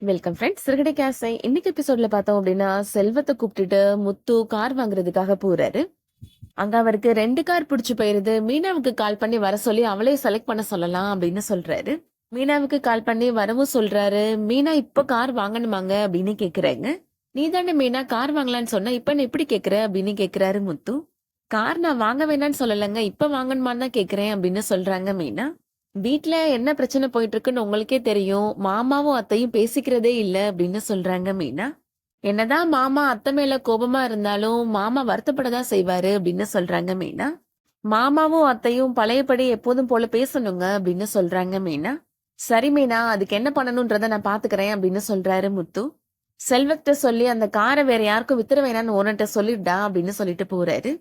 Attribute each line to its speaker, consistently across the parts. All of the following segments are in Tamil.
Speaker 1: Welcome friends. சிறுகடை கேஸை இன்னைக்கு எபிசோட்ல பார்த்தோம் அப்படின்னா, செல்வத்தை கூப்பிட்டுட்டு முத்து கார் வாங்குறதுக்காக போறாரு. அங்க அவருக்கு 2 கார் பிடிச்சு போயிருது. மீனாவுக்கு கால் பண்ணி வர சொல்லி அவளே செலக்ட் பண்ண சொல்லலாம் அப்படின்னு சொல்றாரு. மீனாவுக்கு கால் பண்ணி வரவும் சொல்றாரு. மீனா இப்ப கார் வாங்கணுமாங்க அப்படின்னு கேக்குறாங்க. நீ தானே மீனா கார் வாங்கலான்னு சொன்ன, இப்ப என்ன இப்படி கேக்குற அப்படின்னு கேக்குறாரு முத்து. கார் நான் வாங்க வேணாம்னு சொல்லலைங்க, இப்ப வாங்கணுமான்னு தான் கேக்குறேன் அப்படின்னு சொல்றாங்க மீனா. வீட்ல என்ன பிரச்சனை போயிட்டு இருக்குன்னு உங்களுக்கே தெரியும். மாமாவும் அத்தையும் பேசிக்கிறதே இல்ல அப்படின்னு சொல்றாங்க மீனா. என்னதான் மாமா அத்தை மேல கோபமா இருந்தாலும் மாமா வருத்தப்படதான் செய்வாரு அப்படின்னு சொல்றாங்க மீனா. மாமாவும் அத்தையும் பழையபடி எப்போதும் போல பேசணுங்க அப்படின்னு சொல்றாங்க மீனா. சரி மீனா, அதுக்கு என்ன பண்ணணும்ன்றத நான் பாத்துக்கிறேன் அப்படின்னு சொல்றாரு முத்து. செல்வத்தை சொல்லி அந்த காரை வேற யாருக்கும் வித்துற வேணான்னு ஓனர்ட்ட சொல்லிட்டா அப்படின்னு சொல்லிட்டு போறாரு.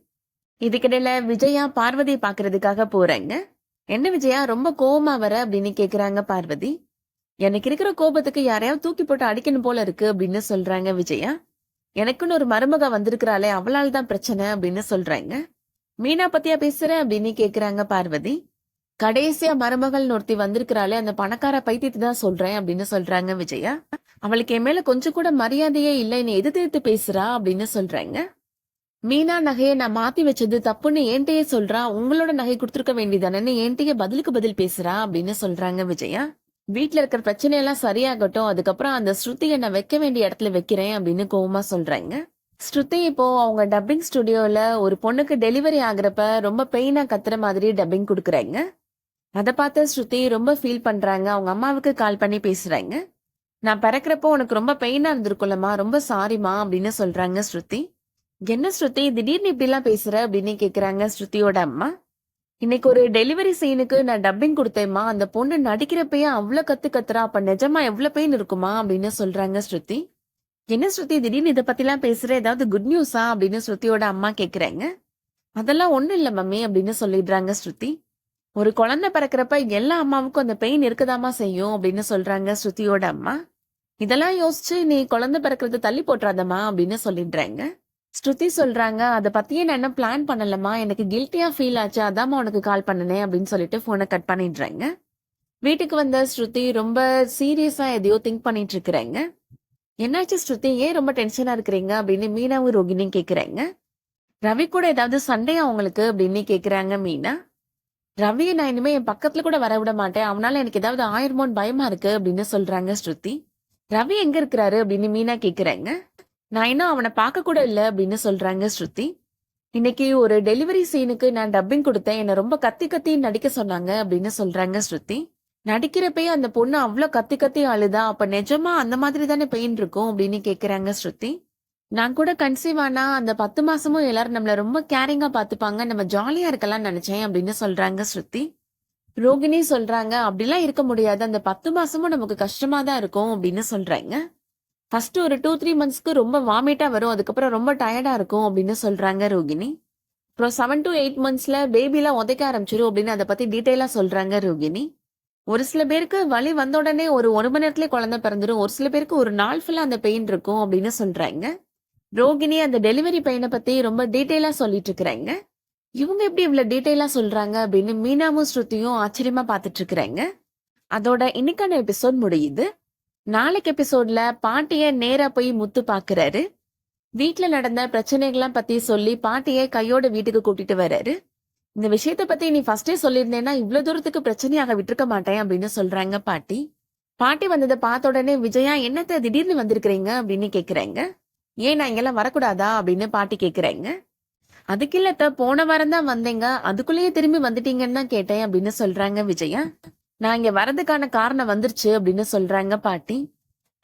Speaker 1: இதுக்கிடையில விஜயா பார்வதியை பாக்குறதுக்காக போறாங்க. என்ன விஜயா ரொம்ப கோவமா வர அப்படின்னு கேக்குறாங்க பார்வதி. எனக்கு இருக்கிற கோபத்துக்கு யாரையாவது தூக்கி போட்டு அடிக்கணும் போல இருக்கு அப்படின்னு சொல்றாங்க விஜயா. எனக்குன்னு ஒரு மருமக வந்திருக்கிறாளே, அவளால தான் பிரச்சனை அப்படின்னு சொல்றாங்க. மீனா பத்தியா பேசுற அப்படின்னு கேக்குறாங்க பார்வதி. கடைசியா மருமகள் ஒருத்தி வந்திருக்கிறாளே, அந்த பணக்கார பைத்தியத்தை தான் சொல்றேன் அப்படின்னு சொல்றாங்க விஜயா. அவளுக்கு என் மேல கொஞ்சம் கூட மரியாதையே இல்லை, நீ எதிர்த்து பேசுறா அப்படின்னு சொல்றாங்க. மீனா நகையை நான் மாத்தி வச்சது தப்புன்னு என்கிட்டயே சொல்றா, உங்களோட நகை கொடுத்துருக்க வேண்டியதானே என்கிட்டயே பதிலுக்கு பதில் பேசுறா அப்படின்னு சொல்றாங்க விஜயா. வீட்டுல இருக்கிற பிரச்சனையெல்லாம் சரியாகட்டும், அதுக்கப்புறம் அந்த ஸ்ருதியை நான் வைக்க வேண்டிய இடத்துல வைக்கிறேன் அப்படின்னு கோவமா சொல்றாங்க. ஸ்ருதி இப்போ அவங்க டப்பிங் ஸ்டுடியோல ஒரு பொண்ணுக்கு டெலிவரி ஆகுறப்ப ரொம்ப பெயினா கத்துற மாதிரி டப்பிங் கொடுக்குறாங்க. அதை பார்த்து ஸ்ருதி ரொம்ப ஃபீல் பண்றாங்க. அவங்க அம்மாவுக்கு கால் பண்ணி பேசுறாங்க. நான் பிறக்கிறப்போ உனக்கு ரொம்ப பெயினா இருந்திருக்குல்லம்மா, ரொம்ப சாரிமா அப்படின்னு சொல்றாங்க ஸ்ருதி. என்ன ஸ்ருதி திடீர்னு இப்படி எல்லாம் பேசுற அப்படின்னு கேக்குறாங்க ஸ்ருதியோட அம்மா. இன்னைக்கு ஒரு டெலிவரி சீனுக்கு நான் டப்பிங் கொடுத்தேம்மா, அந்த பொண்ணு நடிக்கிறப்பயே அவ்வளவு கத்துறா, அப்ப நிஜமா எவ்வளவு பெயின் இருக்குமா அப்படின்னு சொல்றாங்க ஸ்ருதி. என்ன ஸ்ருதி திடீர்னு இதை பத்தி எல்லாம் பேசுற, ஏதாவது குட் நியூஸா அப்படின்னு ஸ்ருதியோட அம்மா கேக்குறாங்க. அதெல்லாம் ஒண்ணும் இல்ல மம்மி அப்படின்னு சொல்லிடுறாங்க ஸ்ருதி. ஒரு குழந்தை பிறக்கிறப்ப எல்லா அம்மாவுக்கும் அந்த பெயின் இருக்குதாமா செய்யும் அப்படின்னு சொல்றாங்க ஸ்ருதியோட அம்மா. இதெல்லாம் யோசிச்சு நீ குழந்தை பிறக்கிறத தள்ளி போட்டுறாதம்மா அப்படின்னு சொல்லிடுறாங்க. ஸ்ருதி சொல்றாங்க, அதை பத்தியே நான் என்ன பிளான் பண்ணலமா, எனக்கு கில்ட்டியா ஃபீல் ஆச்சு, அதாம்மா உனக்கு கால் பண்ணனே அப்படின்னு சொல்லிட்டு போனை கட் பண்ணிடுறாங்க. வீட்டுக்கு வந்த ஸ்ருதி ரொம்ப சீரியஸா எதையோ திங்க் பண்ணிட்டு இருக்கிறாங்க. என்னாச்சு ஸ்ருதி, ஏன் ரொம்ப டென்ஷனா இருக்கிறீங்க அப்படின்னு மீனாவும் ரோகிணியும் கேக்குறாங்க. ரவி கூட ஏதாவது சண்டையா உங்களுக்கு அப்படின்னு கேக்குறாங்க மீனா. ரவியை நான் இனிமே என் பக்கத்துல கூட வர விட மாட்டேன், அவனால எனக்கு ஏதாவது ஆயிருமோன்னு பயமா இருக்கு அப்படின்னு சொல்றாங்க ஸ்ருதி. ரவி எங்க இருக்கிறாரு அப்படின்னு மீனா கேக்குறாங்க. நான் இன்னும் அவனை பார்க்க கூட இல்ல அப்படின்னு சொல்றாங்க ஸ்ருதி. இன்னைக்கு ஒரு டெலிவரி சீனுக்கு நான் டப்பிங் கொடுத்தேன், என்ன ரொம்ப கத்தி கத்தி நடிக்க சொன்னாங்க அப்படின்னு சொல்றாங்க ஸ்ருதி. நடிக்கிறப்பயே அந்த பொண்ணு அவ்வளவு கத்தி கத்தி அழுதா, அப்ப நிஜமா அந்த மாதிரி தானே பெயின் இருக்கும் அப்படின்னு கேக்குறாங்க ஸ்ருதி. நான் கூட கன்சீவ் ஆனா அந்த 10 மாசமும் எல்லாரும் நம்மள ரொம்ப கேரிங்கா பாத்துப்பாங்க, நம்ம ஜாலியா இருக்கலாம் நினைச்சேன் அப்படின்னு சொல்றாங்க ஸ்ருதி. ரோகிணி சொல்றாங்க, அப்படிலாம் இருக்க முடியாது, அந்த 10 மாசமும் நமக்கு கஷ்டமா தான் இருக்கும் அப்படின்னு சொல்றாங்க. ஃபர்ஸ்ட் ஒரு 2-3 மந்த்ஸ்க்கு ரொம்ப வாமிட்டா வரும், அதுக்கப்புறம் ரொம்ப டயர்டா இருக்கும் அப்படின்னு சொல்றாங்க ரோகிணி. அப்புறம் 7 to 8 மந்த்ஸ்ல பேபிலாம் உதைக்க ஆரம்பிச்சிரும் அப்படின்னு அதை பத்தி டீட்டெயிலா சொல்றாங்க ரோகிணி. ஒரு சில பேருக்கு வலி வந்த உடனே ஒரு மணி நேரத்திலே குழந்தை பிறந்துரும், ஒரு சில பேருக்கு ஒரு நாள் ஃபுல்லா அந்த பெயின் இருக்கும் அப்படின்னு சொல்றாங்க. ரோகிணி அந்த டெலிவரி பெயினை பத்தி ரொம்ப டீட்டெயிலா சொல்லிட்டு இருக்கிறாங்க. இவங்க எப்படி இவ்வளவு டீட்டெயிலா சொல்றாங்க அப்படின்னு மீனாவும் ஸ்ருதியும் ஆச்சரியமா பாத்துட்டு இருக்கிறாங்க. அதோட இன்னைக்கான எபிசோட் முடியுது. நாளைக்கு எபிசோட்ல பாட்டிய நேரா போய் முத்து பாக்குறாரு. வீட்டுல நடந்த பிரச்சனைகள்லாம் பத்தி சொல்லி பாட்டிய கையோட வீட்டுக்கு கூட்டிட்டு வர்றாரு. இந்த விஷயத்த பத்தி நீ ஃபர்ஸ்டே சொல்லியிருந்தேன்னா இவ்வளவு தூரத்துக்கு பிரச்சனையாக விட்டுருக்க மாட்டேன் அப்படின்னு சொல்றாங்க பாட்டி. பாட்டி வந்ததை பார்த்த உடனே விஜயா என்னத்த திடீர்னு வந்திருக்கிறீங்க அப்படின்னு கேக்குறாங்க. ஏன் நான் இங்கெல்லாம் வரக்கூடாதா அப்படின்னு பாட்டி கேக்குறாங்க. அதுக்கு இல்லத்த, போன வாரம் தான் வந்தீங்க, அதுக்குள்ளேயே திரும்பி வந்துட்டீங்கன்னு தான் கேட்டேன் அப்படின்னு சொல்றாங்க விஜயா. நான் இங்க வரதுக்கான காரணம் வந்துருச்சு அப்படின்னு சொல்றாங்க பாட்டி.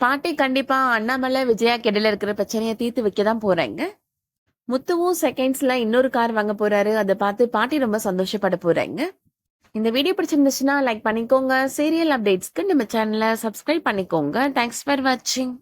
Speaker 1: பாட்டி கண்டிப்பா அண்ணாமலை விஜயா இடையில இருக்கிற பிரச்சனையை தீர்த்து வைக்கதான் போறாங்க. முத்துவும் செகண்ட்ஸ்ல இன்னொரு கார் வாங்க போறாரு. அதை பார்த்து பாட்டி ரொம்ப சந்தோஷப்பட போறாங்க. இந்த வீடியோ பிடிச்சிருந்துச்சுன்னா லைக் பண்ணிக்கோங்க. சீரியல் அப்டேட்ஸ்க்கு நம்ம சேனலை சப்ஸ்கிரைப் பண்ணிக்கோங்க. தேங்க்ஸ் ஃபார் வாட்சிங்.